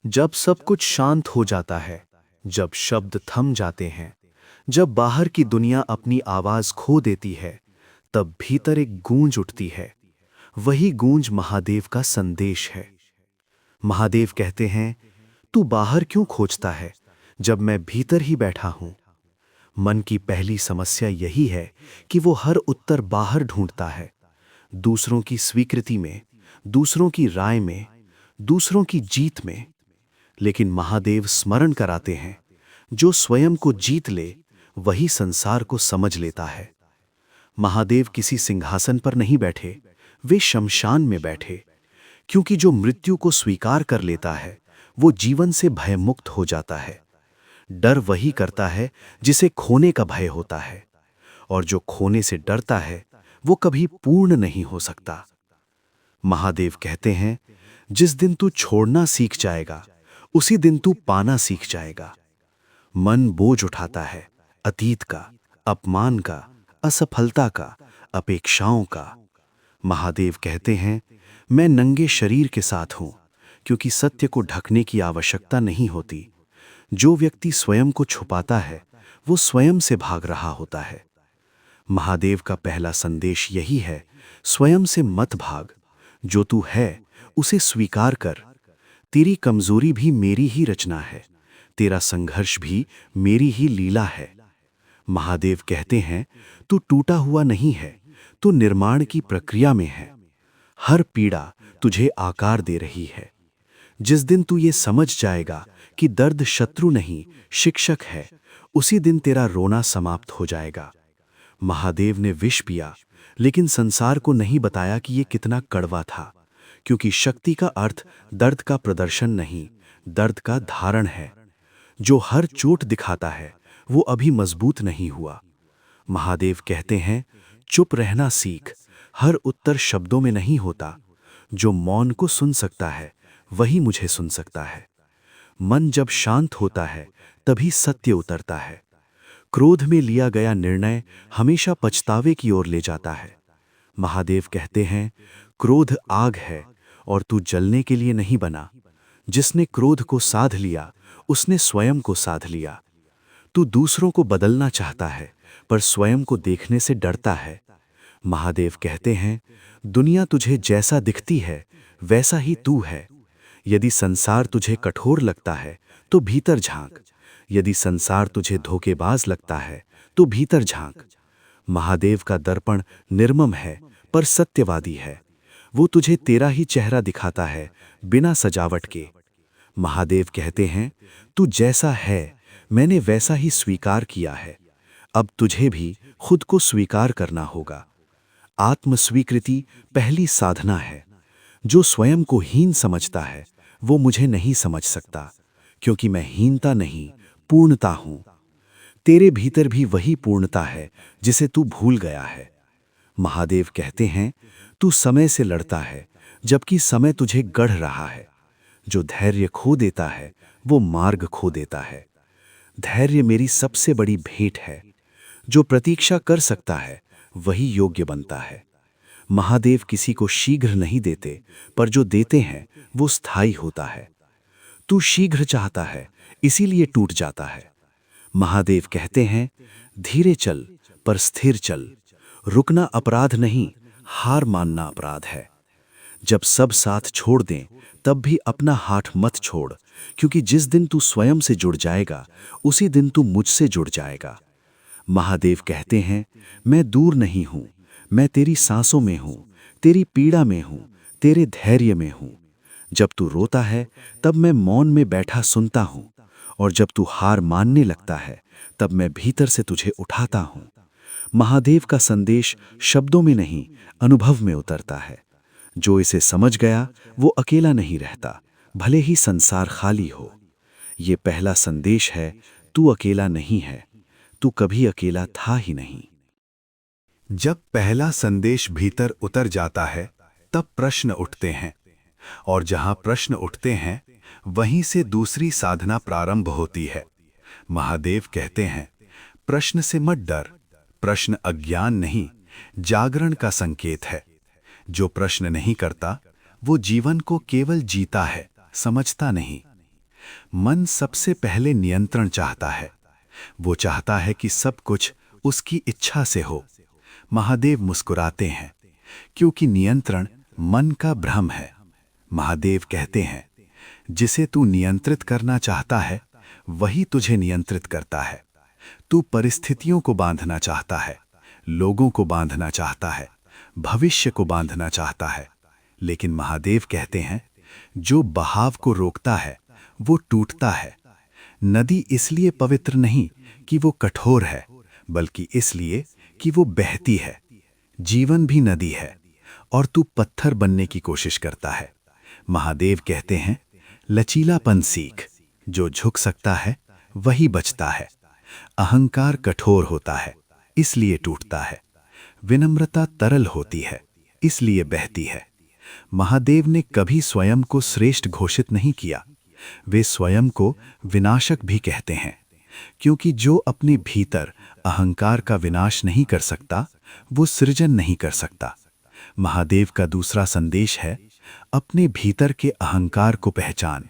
जब सब कुछ शांत हो जाता है, जब शब्द थम जाते हैं, जब बाहर की दुनिया अपनी आवाज खो देती है, तब भीतर एक गूंज उठती है। वही गूंज महादेव का संदेश है। महादेव कहते हैं, तू बाहर क्यों खोजता है जब मैं भीतर ही बैठा हूं। मन की पहली समस्या यही है कि वो हर उत्तर बाहर ढूंढता है, दूसरों की स्वीकृति में, दूसरों की राय में, दूसरों की जीत में। लेकिन महादेव स्मरण कराते हैं, जो स्वयं को जीत ले वही संसार को समझ लेता है। महादेव किसी सिंहासन पर नहीं बैठे, वे शमशान में बैठे, क्योंकि जो मृत्यु को स्वीकार कर लेता है वो जीवन से भयमुक्त हो जाता है। डर वही करता है जिसे खोने का भय होता है, और जो खोने से डरता है वो कभी पूर्ण नहीं हो सकता। महादेव कहते हैं, जिस दिन तू छोड़ना सीख जाएगा उसी दिन तू पाना सीख जाएगा। मन बोझ उठाता है, अतीत का, अपमान का, असफलता का, अपेक्षाओं का। महादेव कहते हैं, मैं नंगे शरीर के साथ हूं, क्योंकि सत्य को ढकने की आवश्यकता नहीं होती। जो व्यक्ति स्वयं को छुपाता है वो स्वयं से भाग रहा होता है। महादेव का पहला संदेश यही है, स्वयं से मत भाग। जो तू है उसे स्वीकार कर। तेरी कमजोरी भी मेरी ही रचना है, तेरा संघर्ष भी मेरी ही लीला है। महादेव कहते हैं, तू टूटा हुआ नहीं है, तू निर्माण की प्रक्रिया में है। हर पीड़ा तुझे आकार दे रही है। जिस दिन तू ये समझ जाएगा कि दर्द शत्रु नहीं शिक्षक है, उसी दिन तेरा रोना समाप्त हो जाएगा। महादेव ने विष पिया, लेकिन संसार को नहीं बताया कि ये कितना कड़वा था, क्योंकि शक्ति का अर्थ दर्द का प्रदर्शन नहीं, दर्द का धारण है। जो हर चोट दिखाता है वो अभी मजबूत नहीं हुआ। महादेव कहते हैं, चुप रहना सीख। हर उत्तर शब्दों में नहीं होता। जो मौन को सुन सकता है वही मुझे सुन सकता है। मन जब शांत होता है तभी सत्य उतरता है। क्रोध में लिया गया निर्णय हमेशा पछतावे की ओर ले जाता है। महादेव कहते हैं, क्रोध आग है और तू जलने के लिए नहीं बना। जिसने क्रोध को साध लिया उसने स्वयं को साध लिया। तू दूसरों को बदलना चाहता है पर स्वयं को देखने से डरता है। महादेव कहते हैं, दुनिया तुझे जैसा दिखती है वैसा ही तू है। यदि संसार तुझे कठोर लगता है तो भीतर झांक। यदि संसार तुझे धोखेबाज लगता है तो भीतर झांक। महादेव का दर्पण निर्मम है पर सत्यवादी है। वो तुझे तेरा ही चेहरा दिखाता है, बिना सजावट के। महादेव कहते हैं, तू जैसा है मैंने वैसा ही स्वीकार किया है। अब तुझे भी खुद को स्वीकार करना होगा। आत्मस्वीकृति पहली साधना है। जो स्वयं को हीन समझता है वो मुझे नहीं समझ सकता, क्योंकि मैं हीनता नहीं पूर्णता हूं। तेरे भीतर भी वही पूर्णता है जिसे तू भूल गया है। महादेव कहते हैं, तू समय से लड़ता है जबकि समय तुझे गढ़ रहा है। जो धैर्य खो देता है वो मार्ग खो देता है। धैर्य मेरी सबसे बड़ी भेंट है। जो प्रतीक्षा कर सकता है वही योग्य बनता है। महादेव किसी को शीघ्र नहीं देते, पर जो देते हैं वो स्थायी होता है। तू शीघ्र चाहता है इसीलिए टूट जाता है। महादेव कहते हैं, धीरे चल पर स्थिर चल। रुकना अपराध नहीं, हार मानना अपराध है। जब सब साथ छोड़ दें तब भी अपना हाथ मत छोड़, क्योंकि जिस दिन तू स्वयं से जुड़ जाएगा उसी दिन तू मुझसे जुड़ जाएगा। महादेव कहते हैं, मैं दूर नहीं हूं, मैं तेरी सांसों में हूं, तेरी पीड़ा में हूं, तेरे धैर्य में हूं। जब तू रोता है तब मैं मौन में बैठा सुनता हूं, और जब तू हार मानने लगता है तब मैं भीतर से तुझे उठाता हूं। महादेव का संदेश शब्दों में नहीं, अनुभव में उतरता है। जो इसे समझ गया वो अकेला नहीं रहता, भले ही संसार खाली हो। ये पहला संदेश है, तू अकेला नहीं है, तू कभी अकेला था ही नहीं। जब पहला संदेश भीतर उतर जाता है तब प्रश्न उठते हैं, और जहां प्रश्न उठते हैं वहीं से दूसरी साधना प्रारंभ होती है। महादेव कहते हैं, प्रश्न से मत डर। प्रश्न अज्ञान नहीं, जागरण का संकेत है। जो प्रश्न नहीं करता वो जीवन को केवल जीता है, समझता नहीं। मन सबसे पहले नियंत्रण चाहता है। वो चाहता है कि सब कुछ उसकी इच्छा से हो। महादेव मुस्कुराते हैं, क्योंकि नियंत्रण मन का भ्रम है। महादेव कहते हैं, जिसे तू नियंत्रित करना चाहता है वही तुझे नियंत्रित करता है। तू परिस्थितियों को बांधना चाहता है, लोगों को बांधना चाहता है, भविष्य को बांधना चाहता है, लेकिन महादेव कहते हैं, जो बहाव को रोकता है वो टूटता है। नदी इसलिए पवित्र नहीं कि वो कठोर है, बल्कि इसलिए कि वो बहती है। जीवन भी नदी है और तू पत्थर बनने की कोशिश करता है। महादेव कहते हैं, लचीलापन सीख। जो झुक सकता है वही बचता है। अहंकार कठोर होता है, इसलिए टूटता है। विनम्रता तरल होती है, इसलिए बहती है। महादेव ने कभी स्वयं को श्रेष्ठ घोषित नहीं किया। वे स्वयं को विनाशक भी कहते हैं, क्योंकि जो अपने भीतर अहंकार का विनाश नहीं कर सकता, वो सृजन नहीं कर सकता। महादेव का दूसरा संदेश है, अपने भीतर के अहंकार को पहचान।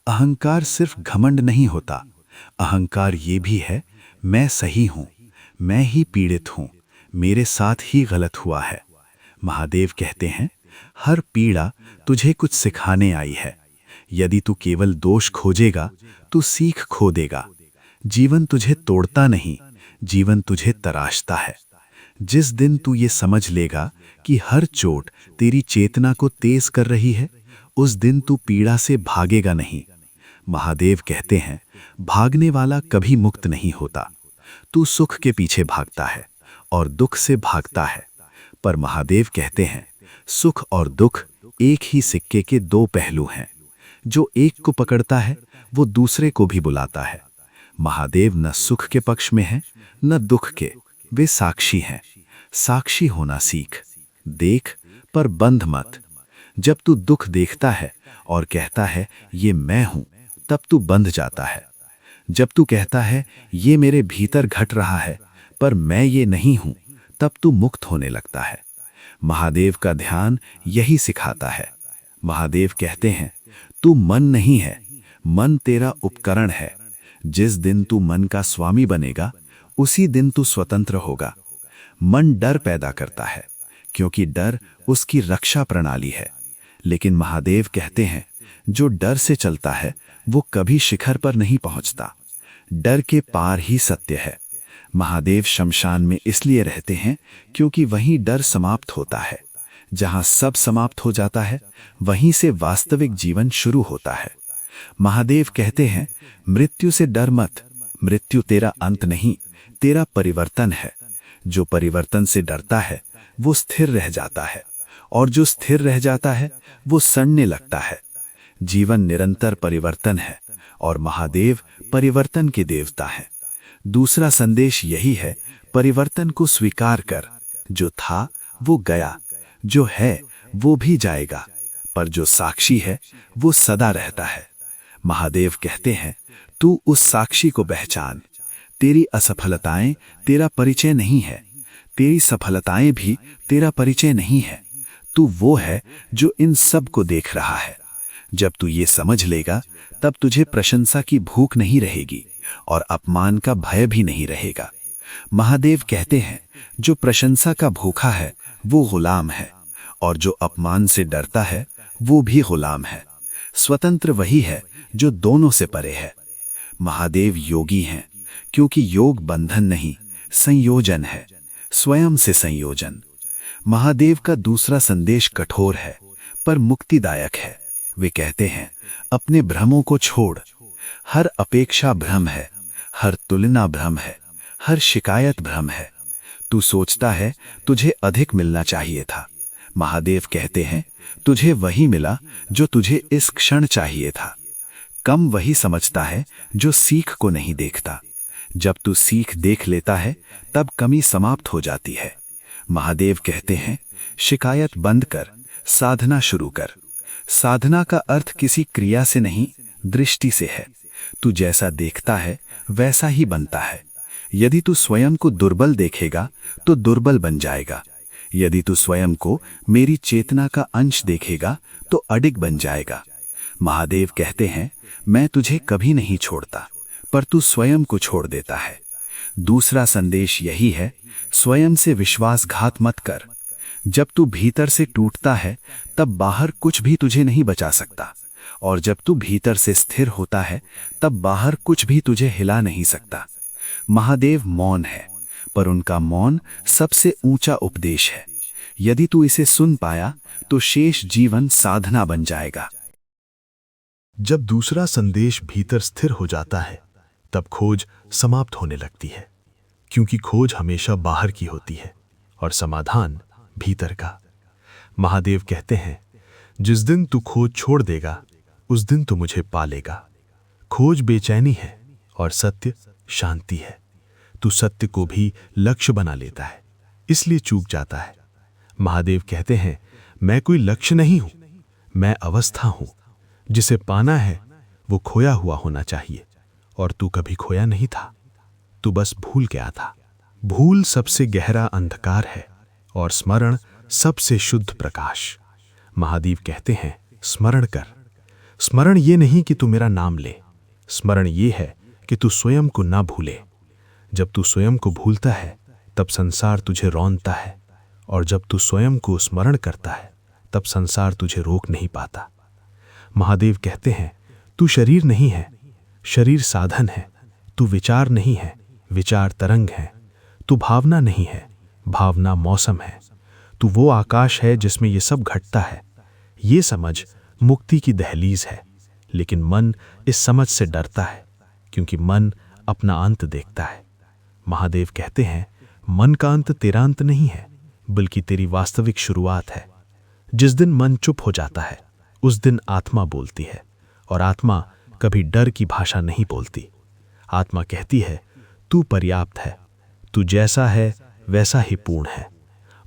अहंकार सिर्फ घमंड नहीं होता, अहंकार ये भी है, मैं सही हूं, मैं ही पीड़ित हूं, मेरे साथ ही गलत हुआ है। महादेव कहते हैं, हर पीड़ा तुझे कुछ सिखाने आई है। यदि तू केवल दोष खोजेगा तो सीख खो देगा। जीवन तुझे तोड़ता नहीं, जीवन तुझे तराशता है। जिस दिन तू ये समझ लेगा कि हर चोट तेरी चेतना को तेज कर रही है, उस दिन तू पीड़ा से भागेगा नहीं। महादेव कहते हैं, भागने वाला कभी मुक्त नहीं होता। तू सुख के पीछे भागता है और दुख से भागता है, पर महादेव कहते हैं, सुख और दुख एक ही सिक्के के दो पहलू हैं। जो एक को पकड़ता है वो दूसरे को भी बुलाता है। महादेव न सुख के पक्ष में हैं, न दुख के। वे साक्षी हैं। साक्षी होना सीख। देख पर बंध मत। जब तू दुख देखता है और कहता है ये मैं हूं, तब तू बंध जाता है। जब तू कहता है ये मेरे भीतर घट रहा है पर मैं ये नहीं हूं, तब तू मुक्त होने लगता है। महादेव का ध्यान यही सिखाता है। महादेव कहते हैं, तू मन नहीं है, मन तेरा उपकरण है। जिस दिन तू मन का स्वामी बनेगा, उसी दिन तू स्वतंत्र होगा। मन डर पैदा करता है, क्योंकि डर उसकी रक्षा प्रणाली है। लेकिन महादेव कहते हैं, जो डर से चलता है वो कभी शिखर पर नहीं पहुंचता। डर के पार ही सत्य है। महादेव शमशान में इसलिए रहते हैं क्योंकि वहीं डर समाप्त होता है। जहां सब समाप्त हो जाता है, वहीं से वास्तविक जीवन शुरू होता है। महादेव कहते हैं, मृत्यु से डर मत। मृत्यु तेरा अंत नहीं, तेरा परिवर्तन है। जो परिवर्तन से डरता है वो स्थिर रह जाता है, और जो स्थिर रह जाता है वो सड़ने लगता है। जीवन निरंतर परिवर्तन है और महादेव परिवर्तन के देवता हैं। दूसरा संदेश यही है, परिवर्तन को स्वीकार कर। जो था वो गया, जो है वो भी जाएगा, पर जो साक्षी है वो सदा रहता है। महादेव कहते हैं, तू उस साक्षी को पहचान। तेरी असफलताएं तेरा परिचय नहीं है, तेरी सफलताएं भी तेरा परिचय नहीं है। तू वो है जो इन सब को देख रहा है। जब तू ये समझ लेगा, तब तुझे प्रशंसा की भूख नहीं रहेगी और अपमान का भय भी नहीं रहेगा। महादेव कहते हैं, जो प्रशंसा का भूखा है वो गुलाम है, और जो अपमान से डरता है वो भी गुलाम है। स्वतंत्र वही है जो दोनों से परे है। महादेव योगी हैं, क्योंकि योग बंधन नहीं, संयोजन है, स्वयं से संयोजन। महादेव का दूसरा संदेश कठोर है पर मुक्तिदायक है। वे कहते हैं, अपने भ्रमों को छोड़। हर अपेक्षा भ्रम है, हर तुलना भ्रम है, हर शिकायत भ्रम है। तू सोचता है तुझे अधिक मिलना चाहिए था। महादेव कहते हैं, तुझे वही मिला जो तुझे इस क्षण चाहिए था। कम वही समझता है जो सीख को नहीं देखता। जब तू सीख देख लेता है, तब कमी समाप्त हो जाती है। महादेव कहते हैं, शिकायत बंद कर, साधना शुरू कर। साधना का अर्थ किसी क्रिया से नहीं, दृष्टि से है। तू जैसा देखता है वैसा ही बनता है। यदि तू स्वयं को दुर्बल देखेगा तो दुर्बल बन जाएगा। यदि तू स्वयं को मेरी चेतना का अंश देखेगा तो अडिग बन जाएगा। महादेव कहते हैं, मैं तुझे कभी नहीं छोड़ता, पर तू स्वयं को छोड़ देता है। दूसरा संदेश यही है, स्वयं से विश्वासघात मत कर। जब तू भीतर से टूटता है तब बाहर कुछ भी तुझे नहीं बचा सकता, और जब तू भीतर से स्थिर होता है तब बाहर कुछ भी तुझे हिला नहीं सकता। महादेव मौन है, पर उनका मौन सबसे ऊंचा उपदेश है। यदि तू इसे सुन पाया तो शेष जीवन साधना बन जाएगा। जब दूसरा संदेश भीतर स्थिर हो जाता है तब खोज समाप्त होने लगती है, क्योंकि खोज हमेशा बाहर की होती है और समाधान भीतर का। महादेव कहते हैं, जिस दिन तू खोज छोड़ देगा उस दिन तू मुझे पालेगा। खोज बेचैनी है और सत्य शांति है। तू सत्य को भी लक्ष्य बना लेता है, इसलिए चूक जाता है। महादेव कहते हैं, मैं कोई लक्ष्य नहीं हूं, मैं अवस्था हूं। जिसे पाना है वो खोया हुआ होना चाहिए, और तू कभी खोया नहीं था, तू बस भूल गया था। भूल सबसे गहरा अंधकार है और स्मरण सबसे शुद्ध प्रकाश। महादेव कहते हैं, स्मरण कर। स्मरण ये नहीं कि तू मेरा नाम ले, स्मरण ये है कि तू स्वयं को ना भूले। जब तू स्वयं को भूलता है तब संसार तुझे रौंदता है, और जब तू स्वयं को स्मरण करता है तब संसार तुझे रोक नहीं पाता। महादेव कहते हैं, तू शरीर नहीं है, शरीर साधन है। तू विचार नहीं है, विचार तरंग है। तू भावना नहीं है, भावना मौसम है। तू वो आकाश है जिसमें ये सब घटता है। ये समझ मुक्ति की दहलीज है, लेकिन मन इस समझ से डरता है, क्योंकि मन अपना अंत देखता है। महादेव कहते हैं, मन का अंत तेरा अंत नहीं है, बल्कि तेरी वास्तविक शुरुआत है। जिस दिन मन चुप हो जाता है उस दिन आत्मा बोलती है, और आत्मा कभी डर की भाषा नहीं बोलती। आत्मा कहती है, तू पर्याप्त है, तू जैसा है वैसा ही पूर्ण है।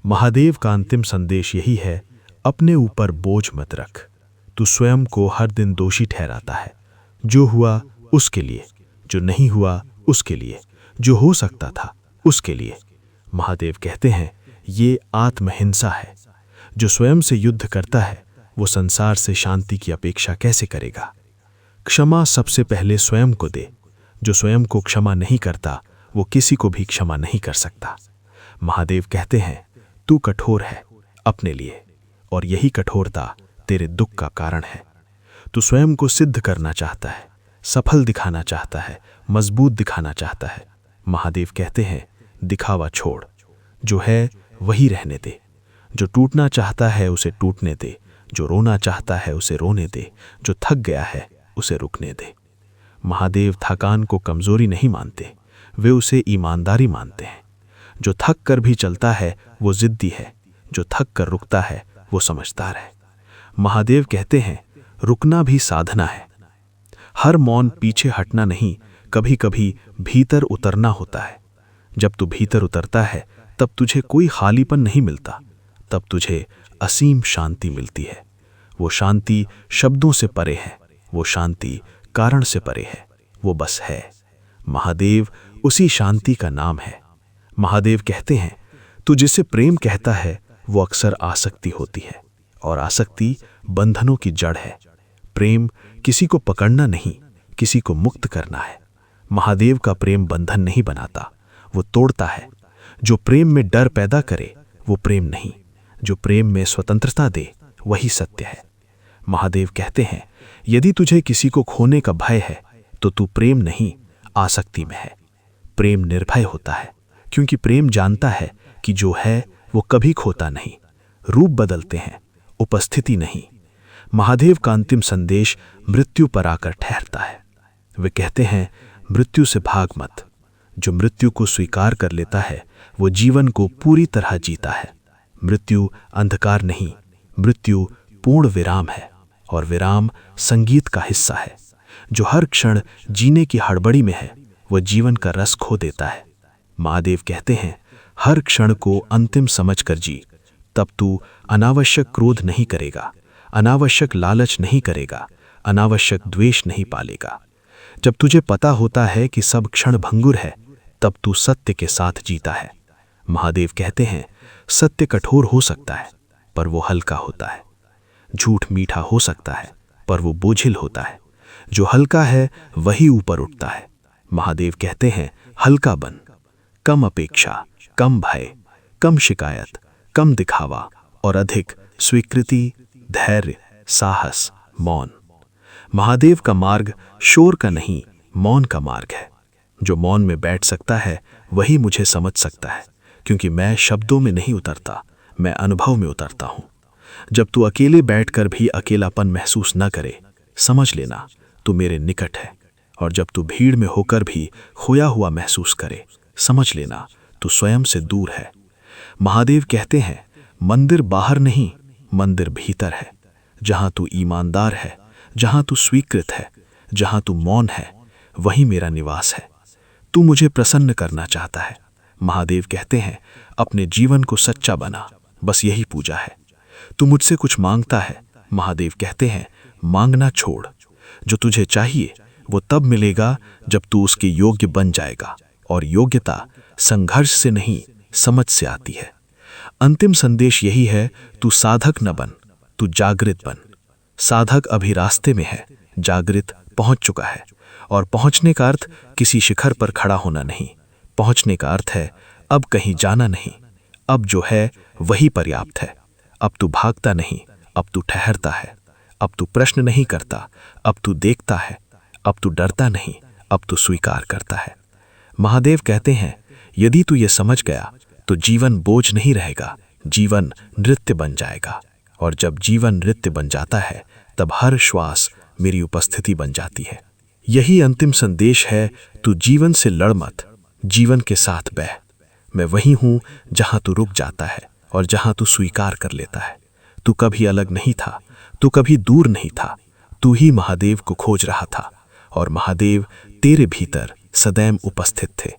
महादेव का अंतिम संदेश यही है, अपने ऊपर बोझ मत रख। तू स्वयं को हर दिन दोषी ठहराता है। जो हुआ उसके लिए, जो नहीं हुआ उसके लिए, जो हो सकता था उसके लिए। महादेव कहते हैं, ये आत्महिंसा है। जो स्वयं से युद्ध करता है वो संसार से शांति की अपेक्षा कैसे करेगा। क्षमा सबसे पहले स्वयं को दे। जो स्वयं को क्षमा नहीं करता वो किसी को भी क्षमा नहीं कर सकता। महादेव कहते हैं, तू कठोर है अपने लिए, और यही कठोरता तेरे दुख का कारण है। तू स्वयं को सिद्ध करना चाहता है, सफल दिखाना चाहता है, मजबूत दिखाना चाहता है। महादेव कहते हैं, दिखावा छोड़, जो है वही रहने दे। जो टूटना चाहता है उसे टूटने दे, जो रोना चाहता है उसे रोने दे, जो थक गया है उसे रुकने दे। महादेव थकान को कमजोरी नहीं मानते, वे उसे ईमानदारी मानते हैं। जो थक कर भी चलता है वो जिद्दी है, जो थक कर रुकता है वो समझदार है। महादेव कहते हैं, रुकना भी साधना है। हर मौन पीछे हटना नहीं, कभी कभी भीतर उतरना होता है। जब तू भीतर उतरता है तब तुझे कोई खालीपन नहीं मिलता, तब तुझे असीम शांति मिलती है। वो शांति शब्दों से परे है, वो शांति कारण से परे है, वो बस है। महादेव उसी शांति का नाम है। महादेव कहते हैं, तू जिसे प्रेम कहता है वो अक्सर आसक्ति होती है, और आसक्ति बंधनों की जड़ है। प्रेम किसी को पकड़ना नहीं, किसी को मुक्त करना है। महादेव का प्रेम बंधन नहीं बनाता, वो तोड़ता है। जो प्रेम में डर पैदा करे वो प्रेम नहीं, जो प्रेम में स्वतंत्रता दे वही सत्य है। महादेव कहते हैं, यदि तुझे किसी को खोने का भय है तो तू प्रेम नहीं, आसक्ति में है। प्रेम निर्भय होता है, क्योंकि प्रेम जानता है कि जो है वो कभी खोता नहीं। रूप बदलते हैं, उपस्थिति नहीं। महादेव का अंतिम संदेश मृत्यु पर आकर ठहरता है। वे कहते हैं, मृत्यु से भाग मत। जो मृत्यु को स्वीकार कर लेता है वो जीवन को पूरी तरह जीता है। मृत्यु अंधकार नहीं, मृत्यु पूर्ण विराम है, और विराम संगीत का हिस्सा है। जो हर क्षण जीने की हड़बड़ी में है वह जीवन का रस खो देता है। महादेव कहते हैं, हर क्षण को अंतिम समझकर जी, तब तू अनावश्यक क्रोध नहीं करेगा, अनावश्यक लालच नहीं करेगा, अनावश्यक द्वेष नहीं पालेगा। जब तुझे पता होता है कि सब क्षण भंगुर है, तब तू सत्य के साथ जीता है। महादेव कहते हैं, सत्य कठोर हो सकता है पर वो हल्का होता है। झूठ मीठा हो सकता है पर वो बोझिल होता है। जो हल्का है वही ऊपर उठता है। महादेव कहते हैं, हल्का बन, कम अपेक्षा, कम भय, कम शिकायत, कम दिखावा और अधिक स्वीकृति, धैर्य, साहस, मौन। महादेव का मार्ग शोर का नहीं, मौन का मार्ग है। जो मौन में बैठ सकता है वही मुझे समझ सकता है, क्योंकि मैं शब्दों में नहीं उतरता, मैं अनुभव में उतरता हूं। जब तू अकेले बैठकर भी अकेलापन महसूस न करे, समझ लेना तू मेरे निकट है। और जब तू भीड़ में होकर भी खोया हुआ महसूस करे, समझ लेना तू स्वयं से दूर है। महादेव कहते हैं, मंदिर बाहर नहीं, मंदिर भीतर है। जहां तू ईमानदार है, जहां तू स्वीकृत है, जहां तू मौन है, वही मेरा निवास है। तू मुझे प्रसन्न करना चाहता है। महादेव कहते हैं, अपने जीवन को सच्चा बना, बस यही पूजा है। तू मुझसे कुछ मांगता है। महादेव कहते हैं, मांगना छोड़। जो तुझे चाहिए वो तब मिलेगा जब तू उसके योग्य बन जाएगा, और योग्यता संघर्ष से नहीं, समझ से आती है। अंतिम संदेश यही है, तू साधक न बन, तू जागृत बन। साधक अभी रास्ते में है, जागृत पहुंच चुका है। और पहुंचने का अर्थ किसी शिखर पर खड़ा होना नहीं, पहुंचने का अर्थ है अब कहीं जाना नहीं, अब जो है वही पर्याप्त है। अब तू भागता नहीं, अब तू ठहरता है। अब तू प्रश्न नहीं करता, अब तू देखता है। अब तू डरता नहीं, अब तू स्वीकार करता है। महादेव कहते हैं, यदि तू ये समझ गया तो जीवन बोझ नहीं रहेगा, जीवन नृत्य बन जाएगा। और जब जीवन नृत्य बन जाता है, तब हर श्वास मेरी उपस्थिति बन जाती है। यही अंतिम संदेश है, तू जीवन से लड़ मत, जीवन के साथ बह। मैं वही हूं जहां तू रुक जाता है और जहां तू स्वीकार कर लेता है। तू कभी अलग नहीं था, तू कभी दूर नहीं था, तू ही महादेव को खोज रहा था, और महादेव तेरे भीतर सदैव उपस्थित थे।